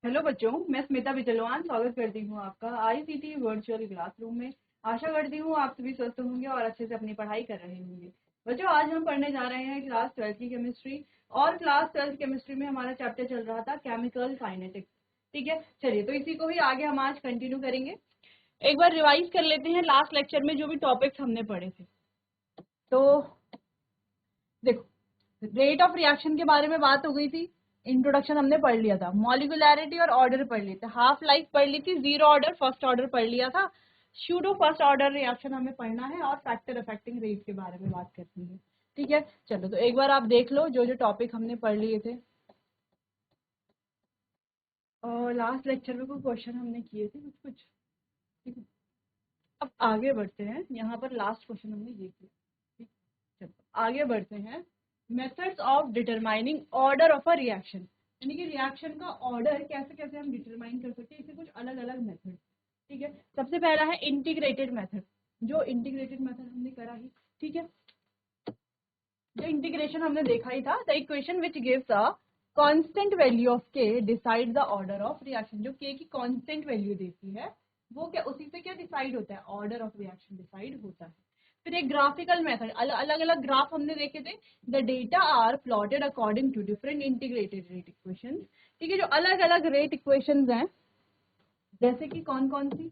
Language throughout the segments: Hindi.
हेलो बच्चों, मैं स्मिता बिजलवान स्वागत करती हूँ आपका आईसीटी वर्चुअल क्लासरूम में। आशा करती हूँ आप सभी स्वस्थ होंगे और अच्छे से अपनी पढ़ाई कर रहे होंगे। बच्चों, आज हम पढ़ने जा रहे हैं क्लास 12 की केमिस्ट्री। और क्लास 12 केमिस्ट्री में हमारा चैप्टर चल रहा था केमिकल काइनेटिक्स। ठीक है, चलिए तो इसी को ही आगे हम आज कंटिन्यू करेंगे। एक बार रिवाइज कर लेते हैं लास्ट लेक्चर में जो भी टॉपिक्स हमने पढ़े थे। तो देखो, रेट ऑफ रिएक्शन के बारे में बात हो गई थी, इंट्रोडक्शन हमने पढ़ लिया था, मॉलिक्यूलैरिटी और ऑर्डर पढ़ लिए थे, हाफ लाइफ पढ़ ली थी, जीरो ऑर्डर फर्स्ट ऑर्डर पढ़ लिया था, शूडो फर्स्ट ऑर्डर रिएक्शन हमें पढ़ना है और फैक्टर अफेक्टिंग रेट के बारे में बात करनी है। ठीक है, चलो तो एक बार आप देख लो जो जो टॉपिक हमने पढ़ लिए थे। और लास्ट लेक्चर में कोई क्वेश्चन हमने किए थे कुछ कुछ। ठीक है, अब आगे बढ़ते हैं। यहाँ पर लास्ट क्वेश्चन हमने ये किया। ठीक, चलो आगे बढ़ते हैं। Methods of determining order of a reaction, यानी कि रिएक्शन का ऑर्डर कैसे कैसे हम डिटरमाइन कर सकते हैं, इसके कुछ अलग अलग मेथड। ठीक है, सबसे पहला है इंटीग्रेटेड मेथड। जो इंटीग्रेटेड मेथड हमने करा ही। ठीक है, जो इंटीग्रेशन हमने देखा ही था, the equation which gives a constant value of K decide the order of reaction. जो के की कांस्टेंट वैल्यू देती है वो क्या, उसी से क्या डिसाइड होता है, ऑर्डर ऑफ रिएक्शन डिसाइड होता है। फिर एक ग्राफिकल मेथड, अलग अलग ग्राफ हमने देखे थे। The data are plotted according to different integrated rate equation. ठीक है, जो अलग अलग रेट इक्वेशन हैं, जैसे कि कौन कौन सी,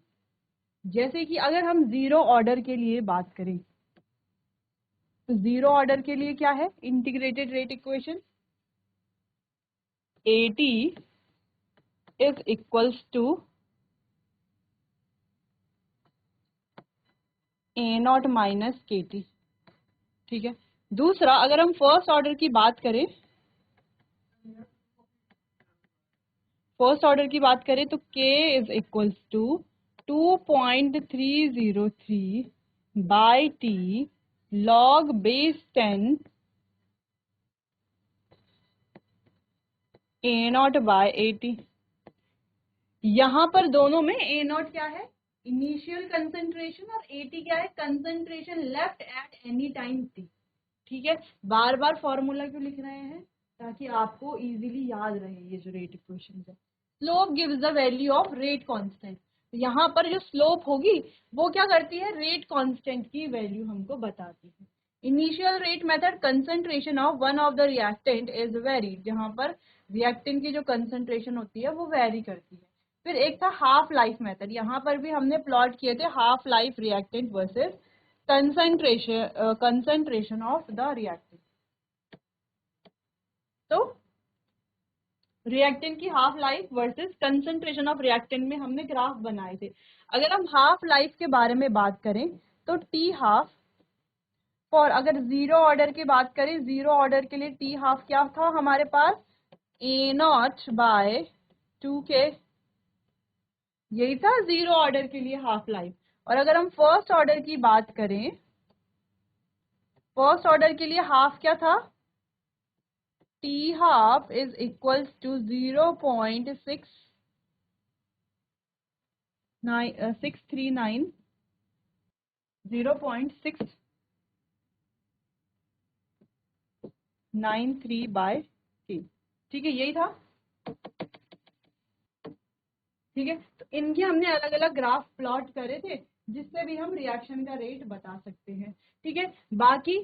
जैसे कि अगर हम जीरो ऑर्डर के लिए बात करें तो जीरो ऑर्डर के लिए क्या है integrated rate equation, AT is equals to A not minus KT। ठीक है, दूसरा अगर हम फर्स्ट ऑर्डर की बात करें, तो K is equals to 2.303 by T log base 10 A naught by AT। यहां पर दोनों में A नॉट क्या है, इनिशियल कंसेंट्रेशन, और AT क्या है, concentration left at any time T। ठीक है, बार बार फॉर्मूला क्यों लिख रहे हैं, ताकि आपको इजीली याद रहे ये जो रेट इक्वेशन है। Slope gives the value of rate constant. यहाँ पर जो स्लोप होगी वो क्या करती है, रेट कांस्टेंट की वैल्यू हमको बताती है। Initial rate method, concentration of one of the reactant is very, जहां पर रिएक्टेंट की जो कंसेंट्रेशन होती है वो वेरी करती है। फिर एक था हाफ लाइफ मेथड, यहाँ पर भी हमने प्लॉट किए थे half life reactant versus concentration of the reactant. तो रिएक्टेंट की half life versus concentration of reactant में हमने ग्राफ बनाए थे। अगर हम हाफ लाइफ के बारे में बात करें तो टी हाफ, और अगर जीरो ऑर्डर की बात करें, जीरो ऑर्डर के लिए टी हाफ क्या था हमारे पास, ए नॉट बाय 2K। यही था जीरो ऑर्डर के लिए हाफ लाइफ। और अगर हम फर्स्ट ऑर्डर की बात करें, फर्स्ट ऑर्डर के लिए हाफ क्या था, T half is equals to 0.639 0.693 by K। ठीक है, यही था। ठीक है, तो इनके हमने अलग अलग ग्राफ प्लॉट करे थे जिससे भी हम रिएक्शन का रेट बता सकते हैं। ठीक है, बाकी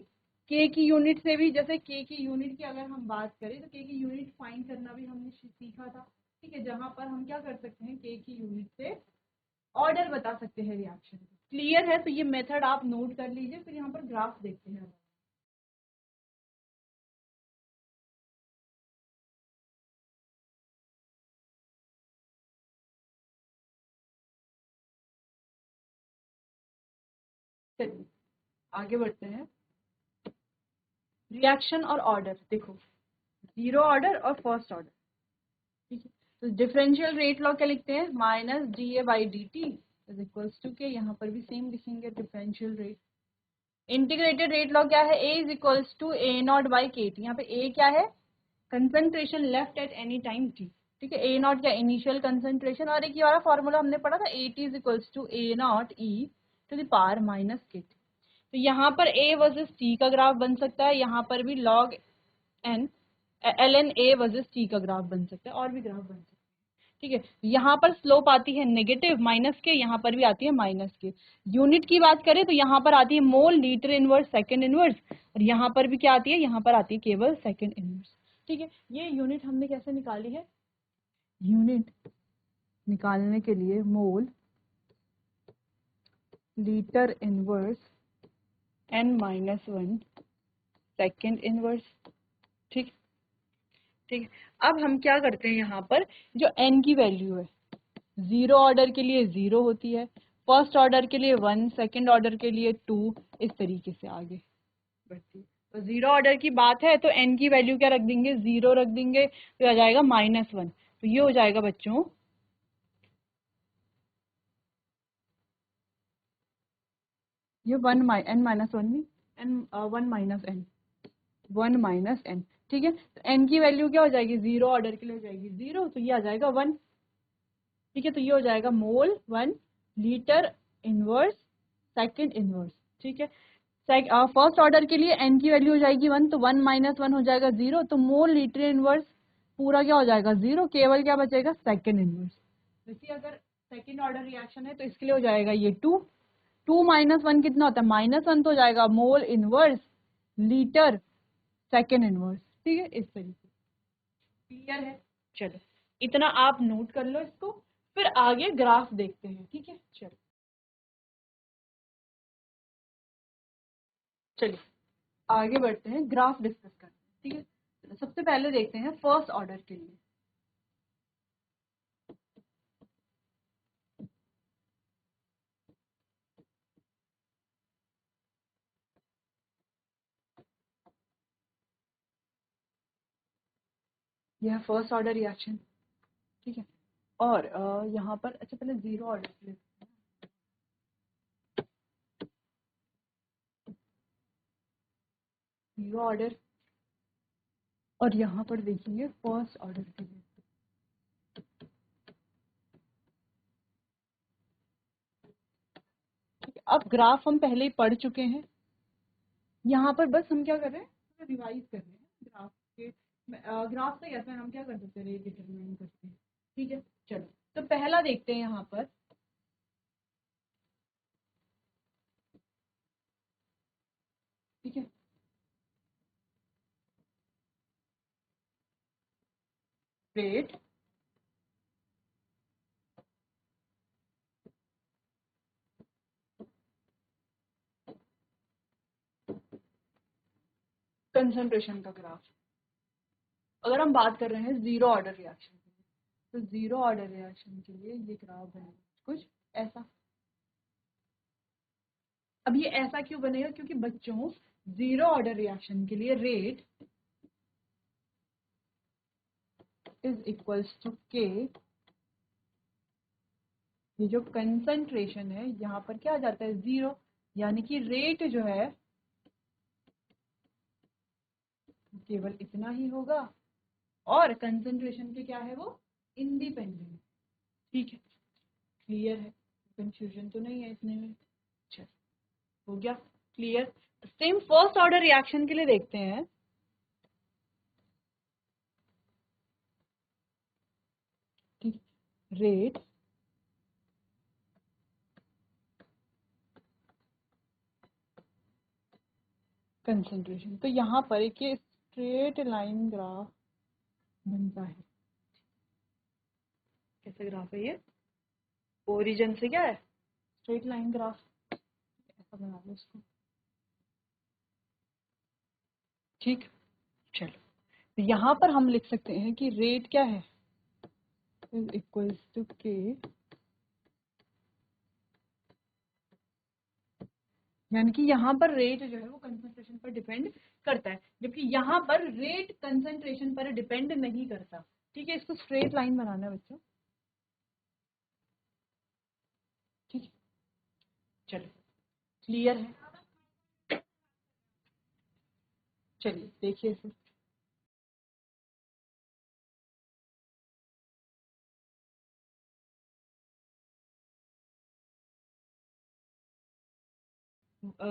के की यूनिट से भी, जैसे के की यूनिट की अगर हम बात करें तो के की यूनिट फाइंड करना भी हमने सीखा था। ठीक है, जहां पर हम क्या कर सकते हैं, के की यूनिट से ऑर्डर बता सकते हैं रिएक्शन। क्लियर है, तो ये मेथड आप नोट कर लीजिए। फिर यहाँ पर ग्राफ देखते हैं। चलिए आगे बढ़ते हैं। रिएक्शन और ऑर्डर देखो, जीरो ऑर्डर और फर्स्ट ऑर्डर। ठीक है, तो डिफरेंशियल रेट लॉ क्या लिखते हैं, minus DA by DT is equals to K, यहाँ पर भी सेम लिखेंगे differential rate. Integrated rate law क्या है, A is equals to A naught by KT। यहाँ पे A क्या है, concentration left at any time T। ठीक है, A नॉट क्या, इनिशियल कंसेंट्रेशन, और एक ये वाला फॉर्मूला हमने पढ़ा था, AT is equals to A naught E to the power minus KT। तो यहाँ पर A वर्सेस T का ग्राफ बन सकता है, यहाँ पर भी log n ln A versus T का ग्राफ बन सकता है, और भी ग्राफ बन सकता है। ठीक है, यहाँ पर स्लोप आती है नेगेटिव माइनस के, यहाँ पर भी आती है माइनस के। यूनिट की बात करें तो यहाँ पर आती है mole, litre inverse, second inverse, और यहाँ पर भी क्या आती है, यहाँ पर आती है केवल सेकंड इनवर्स। ठीक है, ये यूनिट हमने कैसे निकाली है, यूनिट निकालने के लिए mole, litre inverse, n-1 second inverse. ठीक ठीक है, अब हम क्या करते हैं, यहाँ पर जो n की वैल्यू है, जीरो ऑर्डर के लिए 0 होती है, फर्स्ट ऑर्डर के लिए 1, सेकंड ऑर्डर के लिए 2, इस तरीके से आगे बढ़ती है। तो जीरो ऑर्डर की बात है तो n की वैल्यू क्या रख देंगे, 0 रख देंगे, तो आ जाएगा -1। तो ये हो जाएगा बच्चों ये n -1 में n 1 -n। ठीक है, तो n की वैल्यू क्या हो जाएगी, जीरो ऑर्डर के लिए हो जाएगी 0, तो ये आ जाएगा 1। ठीक है, तो ये हो जाएगा मोल 1 लीटर इनवर्स सेकंड इनवर्स। ठीक है, फर्स्ट ऑर्डर के लिए n की वैल्यू हो जाएगी 1, तो 1 -1 हो जाएगा 0, तो मोल लीटर इनवर्स पूरा क्या हो जाएगा 0, केवल क्या बचेगा सेकंड इनवर्स। देखिए अगर सेकंड ऑर्डर रिएक्शन है तो इसके लिए हो जाएगा ये 2 -1 कितना होता है, -1, तो हो जाएगा mole inverse litre second inverse. ठीक है, इस तरीके क्लियर है। चलो इतना आप नोट कर लो इसको, फिर आगे ग्राफ देखते हैं। ठीक है, चलो चलिए आगे बढ़ते हैं, ग्राफ डिस्कस करते हैं। ठीक है, चलो सबसे पहले देखते हैं फर्स्ट ऑर्डर के लिए। यह फर्स्ट ऑर्डर रिएक्शन। ठीक है, और यहाँ पर अच्छा पहले जीरो ऑर्डर के लिए, जीरो ऑर्डर, और यहाँ पर देखेंगे फर्स्ट ऑर्डर के लिए। ठीक है, अब ग्राफ हम पहले ही पढ़ चुके हैं, यहाँ पर बस हम क्या कर रहे हैं, रिवाइज कर रहे हैं ग्राफ के। ग्राफ से कैसे हम क्या कर सकते हैं, रेट डिटरमाइन करते हैं। ठीक है, चलो तो पहला देखते हैं यहाँ पर। ठीक है, रेट कंसंट्रेशन का ग्राफ। अगर हम बात कर रहे हैं जीरो ऑर्डर रिएक्शन के लिए, तो जीरो ऑर्डर रिएक्शन के लिए ये ग्राफ बनेगा कुछ ऐसा। अब ये ऐसा क्यों बनेगा, क्योंकि बच्चों जीरो ऑर्डर रिएक्शन के लिए रेट इज इक्वल्स टू के, ये जो कंसंट्रेशन है यहाँ पर क्या आ जाता है 0, यानी कि रेट जो है केवल इतना ही होगा, और कंसंट्रेशन के क्या है वो इंडिपेंडेंट। ठीक है, क्लियर है, कंफ्यूजन तो नहीं है इसमें में। चल हो गया clear. Same first order reaction के लिए देखते हैं। ठीक, रेट कंसंट्रेशन, तो यहाँ पर एक ये स्ट्रेट लाइन ग्राफ बनता है। कैसे ग्राफ है ये, ओरिजिन से क्या है स्ट्रेट लाइन ग्राफ, ऐसा बना लो इसको। ठीक, चलो तो यहाँ पर हम लिख सकते हैं कि रेट क्या है, इज इक्वल्स टू के, यानी कि यहाँ पर रेट जो है वो कंसंट्रेशन पर डिपेंड करता है, जबकि यहाँ पर रेट कंसंट्रेशन पर डिपेंड नहीं करता। ठीक है, इसको स्ट्रेट लाइन बनाना है बच्चों। ठीक है, चलो क्लियर है। चलिए देखिए इसे,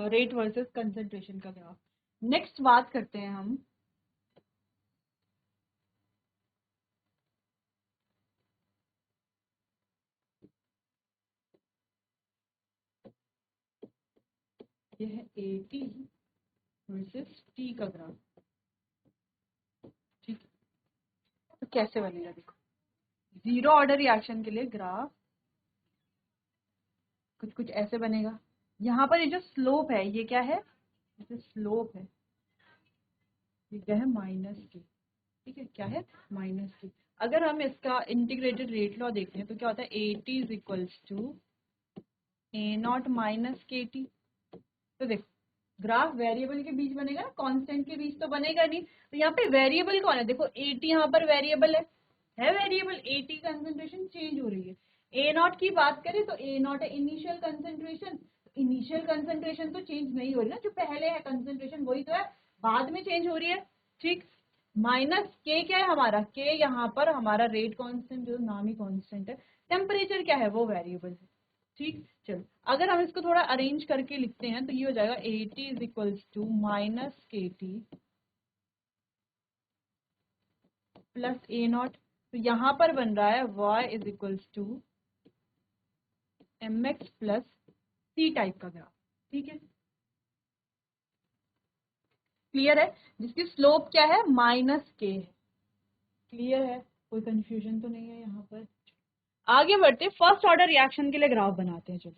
रेट वर्सेस कंसंट्रेशन का ग्राफ। नेक्स्ट बात करते हैं हम ये है AT वर्सेस T का ग्राफ। ठीक, तो कैसे बनेगा देखो, जीरो ऑर्डर रिएक्शन के लिए ग्राफ कुछ कुछ ऐसे बनेगा। यहाँ पर ये जो स्लोप है ये क्या है, ये जो स्लोप है ये क्या है, -k। ठीक है, क्या है, -k। अगर हम इसका इंटीग्रेटेड रेट लॉ देखते हैं तो क्या होता है, AT is equals to A0 minus KT। तो देखो ग्राफ वेरिएबल के बीच बनेगा ना, कांस्टेंट के बीच तो बनेगा नहीं। तो यहाँ पे वेरिएबल कौन है, देखो AT यहाँ पर वेरिएबल है वेरिएबल। AT कंसेंट्रेशन चेंज हो रही है। A0 की बात करें तो A0 है इनिशियल कंसेंट्रेशन। इनिशियल कंसेंट्रेशन तो चेंज नहीं हो रही ना, जो पहले है कंसेंट्रेशन वही तो है, बाद में चेंज हो रही है। ठीक, माइनस K क्या है हमारा, K यहाँ पर हमारा रेट कांस्टेंट, जो नाम ही कांस्टेंट है। टेम्परेचर क्या है, वो वेरिएबल है। ठीक, चलो अगर हम इसको थोड़ा अरेंज करके लिखते हैं तो ये हो जाएगा AT is equals to -KT plus A0। तो यहाँ पर बन रहा है Y is equals to MX plus C type का ग्राफ। ठीक है, क्लियर है, जिसकी स्लोप क्या है, -k है। क्लियर है, कोई कंफ्यूजन तो नहीं है यहाँ पर। आगे बढ़ते फर्स्ट ऑर्डर रिएक्शन के लिए ग्राफ बनाते हैं। चलो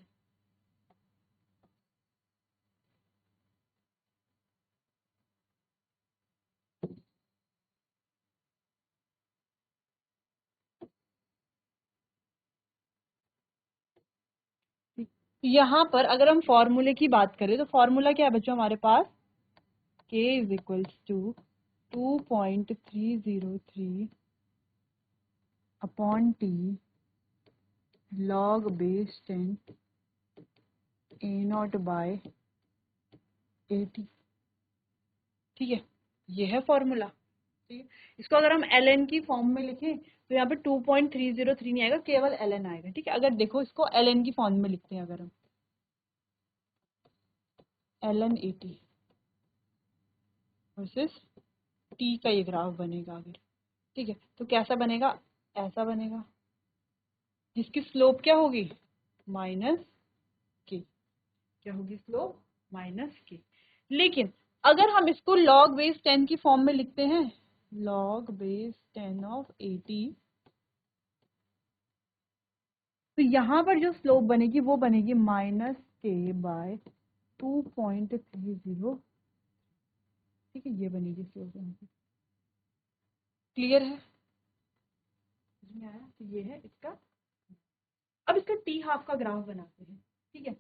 यहाँ पर अगर हम फॉर्मूले की बात करें तो फॉर्मूला क्या है बच्चों हमारे पास, K is equals to 2.303 upon T log base 10 A0 by 80। ठीक है, ये है फॉर्मूला। ठीक है, इसको अगर हम ln की फॉर्म में लिखें तो यहाँ पे 2.303 नहीं आएगा, केवल ln आएगा। ठीक है, अगर देखो इसको ln की फॉर्म में लिखते हैं, अगर हम ln 80 वर्सेस T का ये ग्राफ बनेगा अगर। ठीक है, तो कैसा बनेगा, ऐसा बनेगा, जिसकी स्लोप क्या होगी, -k। क्या होगी स्लोप, -k। लेकिन अगर हम इसको log बेस 10 की फॉर्म में लिखते हैं, log बेस 10 ऑफ 80, तो यहाँ पर जो स्लोप बनेगी वो बनेगी -k बाय 2.30। ठीक है, ये बनेगी स्लोप यहाँ पे। क्लियर है, समझ में आया, तो ये है इसका। अब इसका टी हाफ का ग्राफ बनाते हैं। ठीक है,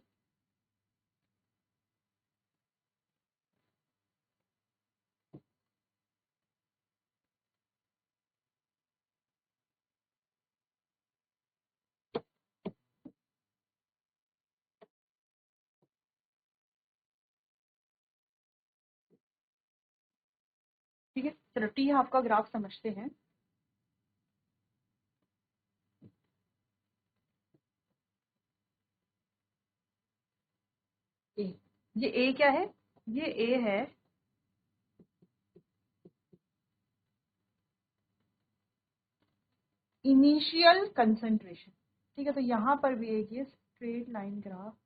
ठीक है, चलो टी हाफ का ग्राफ समझते हैं। ए, ये ए क्या है, ये ए है इनिशियल कंसंट्रेशन। ठीक है, तो यहाँ पर भी एक ये straight line graph,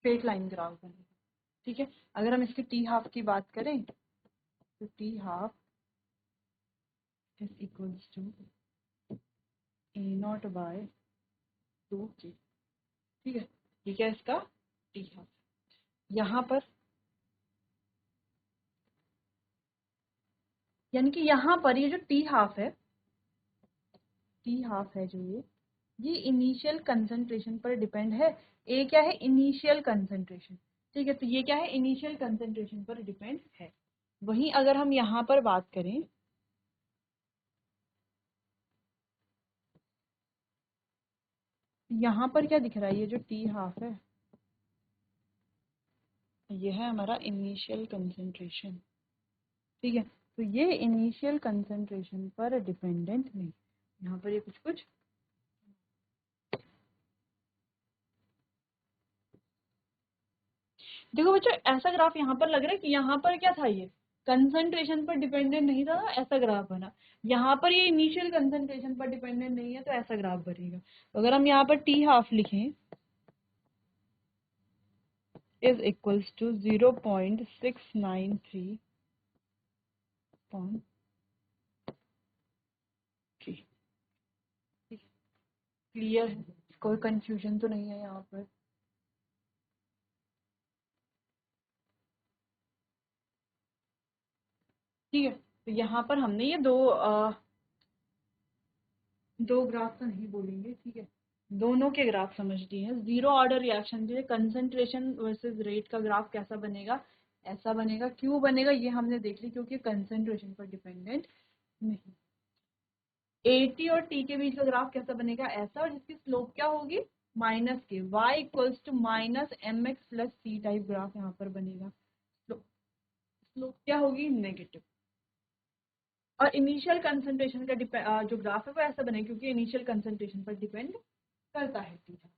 straight line graph बनेगा। ठीक है, अगर हम इसकी टी हाफ की बात करें तो T half is equals to A0 by 2k। ठीक है, ये क्या है इसका टी हाफ। यहाँ पर यानी कि यहाँ पर ये जो टी हाफ है, टी हाफ है जो ये इनिशियल कंसंट्रेशन पर डिपेंड है। ए क्या है, इनिशियल कंसंट्रेशन। ठीक है, तो ये क्या है, इनिशियल कंसंट्रेशन पर डिपेंड है। वहीं अगर हम यहाँ पर बात करें, यहाँ पर क्या दिख रहा है, ये जो टी हाफ है ये है हमारा इनिशियल कंसंट्रेशन। ठीक है, तो ये इनिशियल कंसंट्रेशन पर डिपेंडेंट नहीं, यहाँ पर ये कुछ कुछ देखो बच्चों ऐसा ग्राफ यहाँ पर लग रहा है कि यहाँ पर क्या था, ये कंसंट्रेशन पर डिपेंडेंट नहीं था ना, ऐसा ग्राफ बना। यहाँ पर ये इनिशियल कंसंट्रेशन पर डिपेंडेंट नहीं है तो ऐसा ग्राफ बनेगा। तो अगर हम यहाँ पर टी हाफ लिखें इज इक्वल्स टू 0.693. क्लियर है, कोई कंफ्यूजन तो नहीं है यहाँ पर। ठीक है, तो यहाँ पर हमने ये दो ग्राफ तो नहीं बोलेंगे, ठीक है, दोनों के ग्राफ समझ लिए हैं। जीरो ऑर्डर रिएक्शन के लिए कंसंट्रेशन वर्सेस रेट का ग्राफ कैसा बनेगा, ऐसा बनेगा। क्यों बनेगा ये हमने देख ली, क्योंकि कंसंट्रेशन पर डिपेंडेंट नहीं। एटी और टी के बीच का ग्राफ कैसा बनेगा, ऐसा, और जिसकी स्लोप क्या होगी, minus K, y equals to minus M X plus C type graph यहाँ पर बनेगा। स्लोप क्या होगी, नेगेटिव। और इनिशियल कंसंट्रेशन का जो ग्राफ है वो ऐसा बनेगा, क्योंकि इनिशियल कंसंट्रेशन पर डिपेंड करता है थीटा।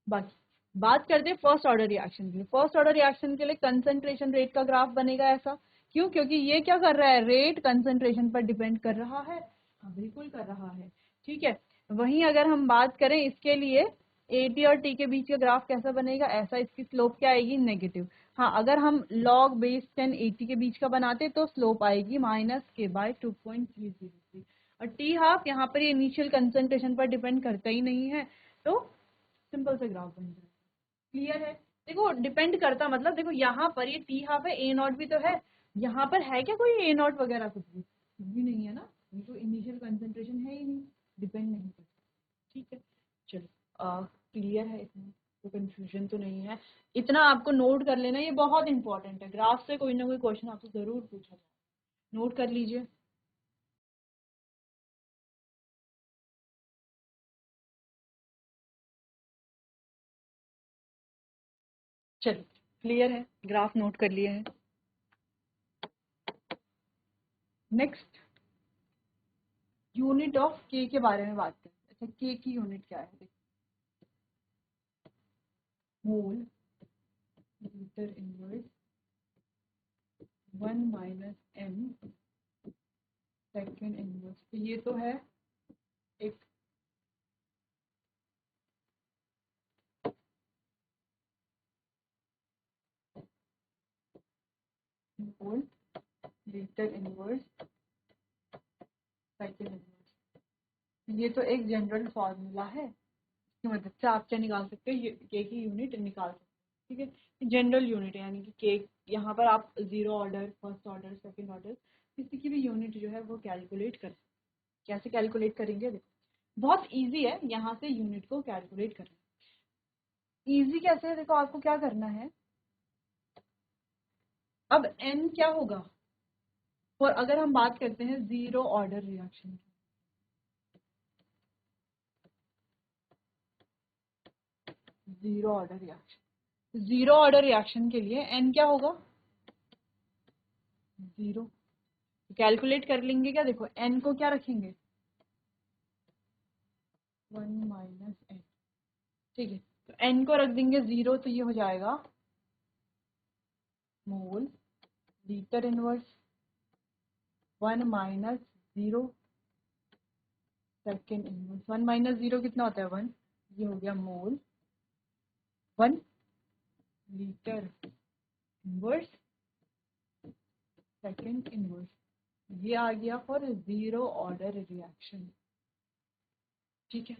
बाकी बात करते हैं फर्स्ट ऑर्डर रिएक्शन के लिए। फर्स्ट ऑर्डर रिएक्शन के लिए कंसंट्रेशन रेट का ग्राफ बनेगा ऐसा। क्यों, क्योंकि ये क्या कर रहा है, रेट कंसंट्रेशन पर डिपेंड कर रहा है। हाँ बिल्कुल कर रहा है, ठीक है। वहीं अगर हम बात करें इसके लिए एटी और टी के बीच का ग्राफ कैसा बनेगा, ऐसा। इसकी स्लोप क्या आएगी, नेगेटिव। हाँ, अगर हम log बेस 10 80 के बीच का बनाते तो स्लोप आएगी माइनस के बाय 2.303। और टी हाफ यहाँ पर ये इनिशियल कंसंट्रेशन पर डिपेंड करता ही नहीं है, तो सिंपल से ग्राफ बन जाएगा। क्लियर है। देखो डिपेंड करता मतलब, देखो यहाँ पर ये टी हाफ है, ए नॉट भी तो है, यहाँ पर है क्या कोई ए नॉट वगैरह, कुछ भी नहीं है ना, ये तो इनिशियल कंसंट्रेशन है ही नहीं, डिपेंड नहीं करता। ठीक है, चलो क्लियर है, इतना तो कंफ्यूजन तो नहीं है। इतना आपको नोट कर लेना, ये बहुत इंपॉर्टेंट है, ग्राफ से कोई ना कोई क्वेश्चन आपसे जरूर पूछा जाए, नोट कर लीजिए। चलो क्लियर है, ग्राफ नोट कर लिए हैं। नेक्स्ट यूनिट ऑफ के के बारे में बात करते हैं। अच्छा, के की यूनिट क्या है, mole litre inverse 1 minus M second inverse. तो ये तो है एक mole litre inverse second inverse. ये तो एक जनरल फॉर्मूला है, इसकी मदद से आप क्या निकाल सकते हो, के की यूनिट निकाल सकते हो। ठीक है, जनरल यूनिट है, यानी कि के यहाँ पर आप zero order, first order, second order, किसी की भी यूनिट जो है वो कैलकुलेट कर। कैसे कैलकुलेट करेंगे, देखो बहुत इजी है, यहाँ से यूनिट को कैलकुलेट करना। इजी कैसे है, देखो आपको क्या करना है, अब n क्या होगा, और अगर हम बात करते हैं जीरो ऑर्डर रिएक्शन की, zero order reaction, zero order reaction के लिए n क्या होगा, जीरो। कैलकुलेट कर लेंगे क्या, देखो n को क्या रखेंगे, 1 माइनस एन। ठीक है, तो n को रख देंगे जीरो, तो ये हो जाएगा मोल litre inverse 1 minus zero second inverse. 1 minus zero कितना होता है, 1, ये हो गया मोल 1 लीटर इनवर्स सेकेंड इनवर्स। ये आ गया फॉर जीरो ऑर्डर रिएक्शन। ठीक है,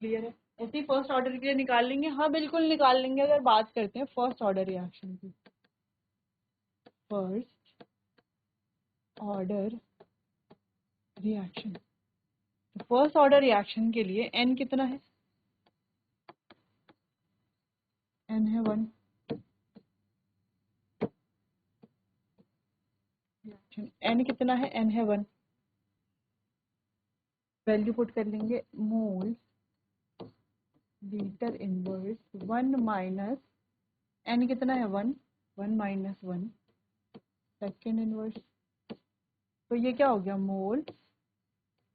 क्लियर है। ऐसे ही फर्स्ट ऑर्डर के लिए निकाल लेंगे, हाँ बिल्कुल निकाल लेंगे। अगर बात करते हैं फर्स्ट ऑर्डर रिएक्शन की, फर्स्ट ऑर्डर रिएक्शन, तो फर्स्ट ऑर्डर रिएक्शन के लिए n कितना है, n है 1, n कितना है, n है 1, वैल्यू पुट कर लेंगे, मोल लीटर इनवर्स 1 माइनस n कितना है 1, 1 माइनस 1 सेकेंड इनवर्स। तो ये क्या हो गया, मोल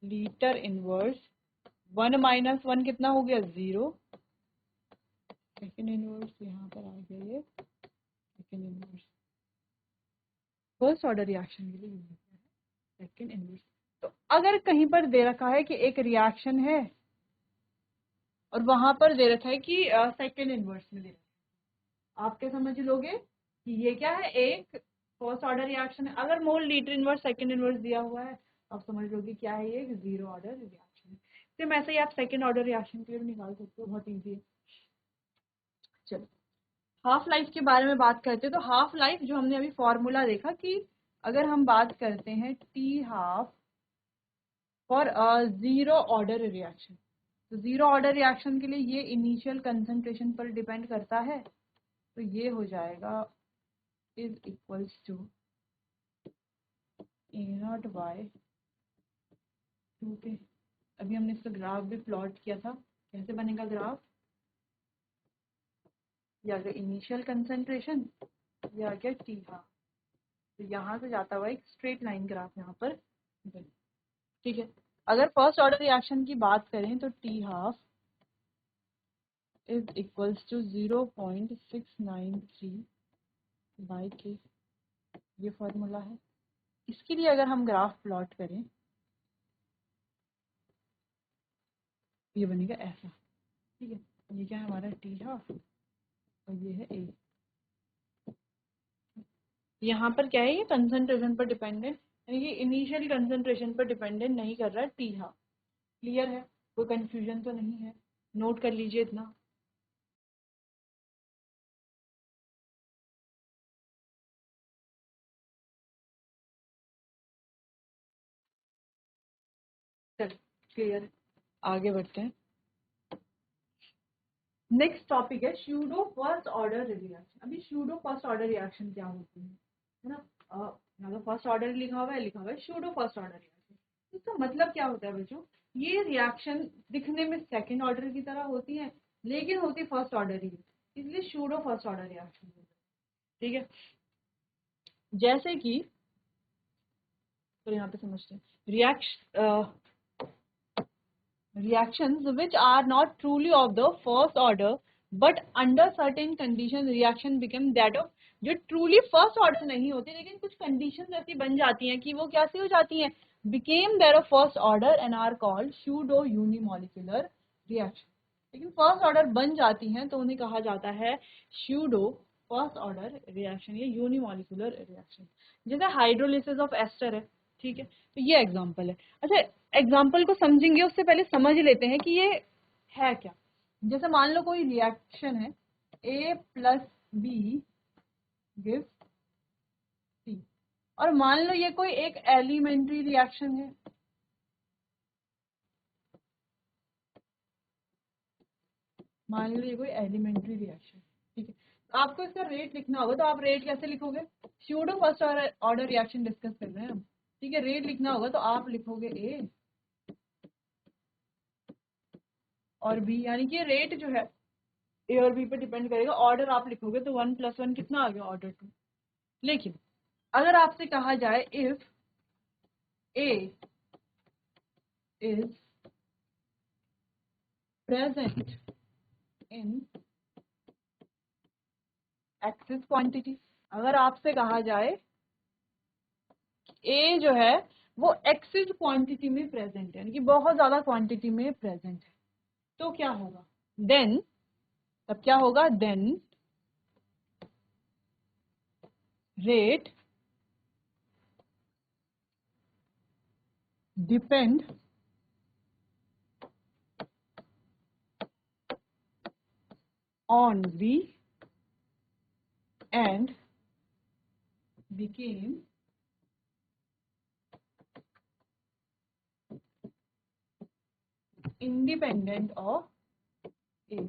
लीटर इनवर्स 1 माइनस 1 कितना हो गया, 0 सेकेंड इनवर्स यहाँ पर आ गया, ये second inverse first order reaction के लिए यूज होता है सेकेंड इनवर्स। तो अगर कहीं पर दे रखा है कि एक रिएक्शन है और वहां पर दे रखा है कि सेकेंड इनवर्स में दे रखा है, आप क्या समझ लोगे कि ये क्या है, एक फर्स्ट ऑर्डर रिएक्शन है। अगर मोल लीटर इनवर्स सेकेंड इनवर्स दिया हुआ है आप समझ लोगे क्या है, ये जीरो ऑर्डर रिएक्शन है। सेम ऐसे ही आप सेकेंड ऑर्डर रिएक्शन के लिए निकाल सकते हो, बहुत ईजी है। चलो हाफ लाइफ के बारे में बात करते हैं। तो हाफ लाइफ जो हमने अभी फॉर्मूला देखा कि अगर हम बात करते हैं T half for zero order reaction, तो जीरो ऑर्डर रिएक्शन के लिए ये इनिशियल कंसंट्रेशन पर डिपेंड करता है, तो ये हो जाएगा is equals to A naught by 2 अभी हमने इसका ग्राफ भी प्लॉट किया था, कैसे बनेगा ग्राफ, या गया इनिशियल कंसंट्रेशन या गया टी हाफ, तो यहाँ से जाता हुआ एक स्ट्रेट लाइन ग्राफ यहाँ पर बने। ठीक है, अगर फर्स्ट ऑर्डर रिएक्शन की बात करें तो T half is equals to 0.693 by K, ये फॉर्मूला है। इसके लिए अगर हम ग्राफ प्लॉट करें ये बनेगा ऐसा। ठीक है, ये क्या है हमारा टी हाफ और ये है ए। यहाँ पर क्या है, ये कंसंट्रेशन पर डिपेंडेंट, यानी कि इनिशियल कंसंट्रेशन पर डिपेंडेंट नहीं कर रहा है टी हाफ। क्लियर है, कोई कंफ्यूजन तो नहीं है, नोट कर लीजिए इतना। चल क्लियर, आगे बढ़ते हैं। नेक्स्ट टॉपिक है स्यूडो फर्स्ट ऑर्डर रिएक्शन। अभी स्यूडो फर्स्ट ऑर्डर रिएक्शन क्या होती है ना, यहाँ तो फर्स्ट ऑर्डर लिखा हुआ है स्यूडो फर्स्ट ऑर्डर रिएक्शन। इसका मतलब क्या होता है बच्चों, ये रिएक्शन दिखने में सेकंड ऑर्डर की तरह होती है लेकिन होती फर्स्ट ऑर्डर ही, इसलिए स्यूडो फर्स्ट ऑर्डर रिएक्शन होता है। ठीक है, जैसे कि तो यहाँ पे समझते हैं reactions which are not truly of the first order but under certain conditions reaction become that of, जो truly first order नहीं होते लेकिन कुछ conditions ऐसी बन जाती हैं कि वो कैसे हो जाती हैं, became their of first order and are called pseudo unimolecular reaction। लेकिन फर्स्ट ऑर्डर बन जाती हैं तो उन्हें कहा जाता है pseudo फर्स्ट ऑर्डर रिएक्शन या यूनिमोलिकुलर रिएक्शन। जैसे हाइड्रोलिसिस ऑफ एस्टर है, ठीक है, तो ये एग्जांपल है। अच्छा, एग्जाम्पल को समझेंगे उससे पहले समझ लेते हैं कि ये है क्या। जैसे मान लो कोई रिएक्शन है A plus B gives C, और मान लो ये कोई एक एलिमेंट्री रिएक्शन है, मान लो ये कोई एलिमेंट्री रिएक्शन, ठीक है, तो आपको इसका रेट लिखना होगा। तो आप रेट कैसे लिखोगे, pseudo first order reaction discuss कर रहे हैं हम, ठीक है, रेट लिखना होगा तो आप लिखोगे A और B, यानी कि रेट जो है ए और बी पे डिपेंड करेगा। ऑर्डर आप लिखोगे तो 1 + 1 कितना आ गया, ऑर्डर 2। लेकिन अगर आपसे कहा जाए if A is present in axis quantity, अगर आपसे कहा जाए ए जो है वो एक्सेस क्वांटिटी में प्रेजेंट है, यानी कि बहुत ज्यादा क्वांटिटी में प्रेजेंट है, तो क्या होगा, देन तब क्या होगा, then rate depend on V and became independent of A।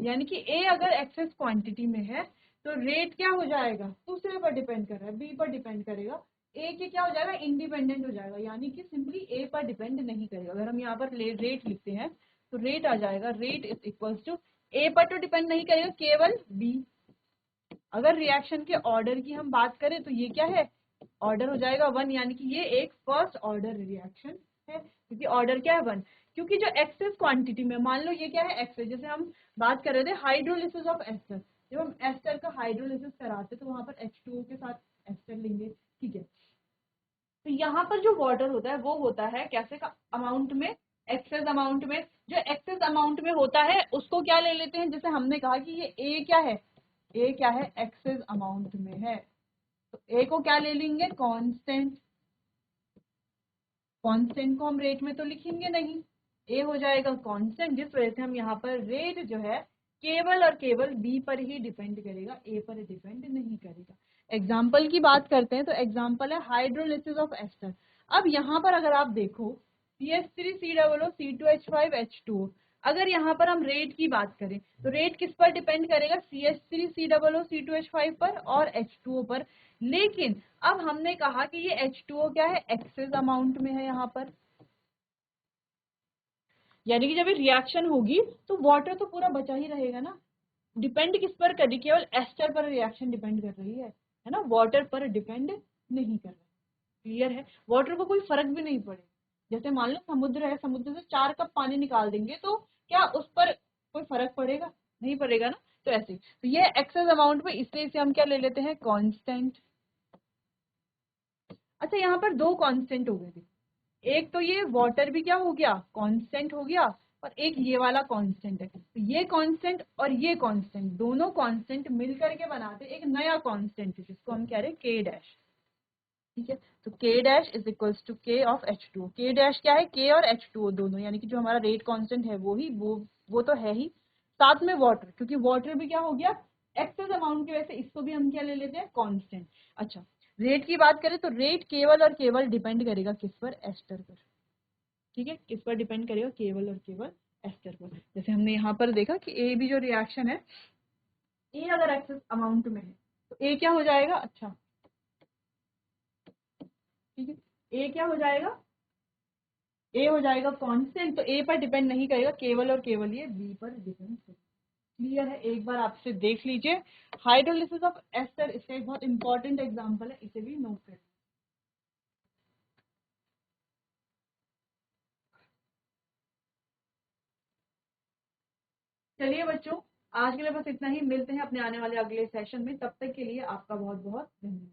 यानी कि A अगर एक्सेस क्वांटिटी में है तो रेट क्या हो जाएगा, दूसरे पर डिपेंड कर रहा है, B पर डिपेंड करेगा, A के क्या हो जाएगा, इंडिपेंडेंट हो जाएगा, यानी कि सिंपली A पर डिपेंड नहीं करेगा। अगर हम यहाँ पर रेट लिखते हैं तो रेट आ जाएगा, rate is equals to A पर तो डिपेंड नहीं करेगा, केवल B। अगर रिएक्शन के ऑर्डर की हम बात करें तो ये क्या है, ऑर्डर हो जाएगा 1, यानी कि ये एक फर्स्ट ऑर्डर रिएक्शन है, क्योंकि ऑर्डर क्या है 1। क्योंकि जो एक्सेस क्वांटिटी में, मान लो ये क्या है एक्सेस, जैसे हम बात कर रहे थे हाइड्रोलिसिस ऑफ एस्टर, जब हम एस्टर का हाइड्रोलिसिस कराते तो वहां पर H2O के साथ एस्टर लेंगे, ठीक है। तो यहाँ पर जो वाटर होता है वो होता है कैसे का अमाउंट में, एक्सेस अमाउंट में। जो एक्सेस अमाउंट में होता है उसको क्या ले लेते हैं, जैसे हमने कहा कि ये ए क्या है, ए क्या है एक्सेस अमाउंट में है, तो ए को क्या ले लेंगे कांस्टेंट। कांस्टेंट को हम रेट में तो लिखेंगे नहीं, ए हो जाएगा कांस्टेंट, जिस वजह से हम यहाँ पर रेट जो है केवल और केवल बी पर ही डिपेंड करेगा, ए पर डिपेंड नहीं करेगा। एग्जाम्पल की बात करते हैं तो एग्जाम्पल है हाइड्रोलिसिस ऑफ एस्टर। अब यहाँ पर अगर आप देखो CH3COO, C2H5H2O, अगर यहाँ पर हम रेट की बात करें तो रेट किस पर डिपेंड करेगा, CH3COO, C2H5 पर और H2O पर। लेकिन अब हमने कहा कि ये H2O क्या है एक्सेस अमाउंट में है यहाँ पर, यानी कि जब ये रिएक्शन होगी तो वाटर तो पूरा बचा ही रहेगा ना। डिपेंड किस पर करी, केवल एस्टर पर रिएक्शन डिपेंड कर रही है ना, वाटर पर डिपेंड नहीं कर रहा। क्लियर है, वाटर को कोई फर्क भी नहीं पड़ेगा। जैसे मान लो समुद्र है, समुद्र से 4 कप पानी निकाल देंगे तो क्या उस पर कोई फर्क पड़ेगा, नहीं पड़ेगा ना। तो ऐसे तो ये एक्सेस अमाउंट में, इसलिए इसे हम क्या ले लेते हैं कांस्टेंट। अच्छा यहाँ पर दो कांस्टेंट हो गए थे, एक तो ये वाटर भी क्या हो गया कांस्टेंट हो गया, और एक ये वाला कांस्टेंट है। तो ये कांस्टेंट और ये कांस्टेंट, दोनों कांस्टेंट मिलकर के बनाते एक नया कांस्टेंट जिसको हम कह रहे हैं के डैश, ठीक है। तो के डैश इज इक्वल्स टू के ऑफ H2O। के डैश क्या है, के और H2O दोनों, यानी कि जो हमारा रेट कांस्टेंट है वो ही वो तो है ही, साथ में वाटर, क्योंकि वाटर भी क्या हो गया एक्सेस अमाउंट की वजह से इसको भी हम क्या ले लेते हैं कांस्टेंट। अच्छा रेट की बात करें तो रेट केवल और केवल डिपेंड करेगा किस पर, एस्टर पर, ठीक है। किस पर डिपेंड करेगा, केवल और केवल एस्टर पर। जैसे हमने यहाँ पर देखा कि ए भी जो रिएक्शन है, ए अगर एक्सेस अमाउंट में है तो ए क्या हो जाएगा, अच्छा ठीक है, ए क्या हो जाएगा, ए हो जाएगा कांस्टेंट, तो ए पर डिपेंड नहीं करेगा, केवल और केवल ये बी पर डिपेंड करेगा। क्लियर है, एक बार आपसे देख लीजिए हाइड्रोलिसिस ऑफ एस्टर, इसका एक बहुत इंपॉर्टेंट एग्जांपल है, इसे भी नोट करें। चलिए बच्चों, आज के लिए बस इतना ही, मिलते हैं अपने आने वाले अगले सेशन में, तब तक के लिए आपका बहुत बहुत धन्यवाद।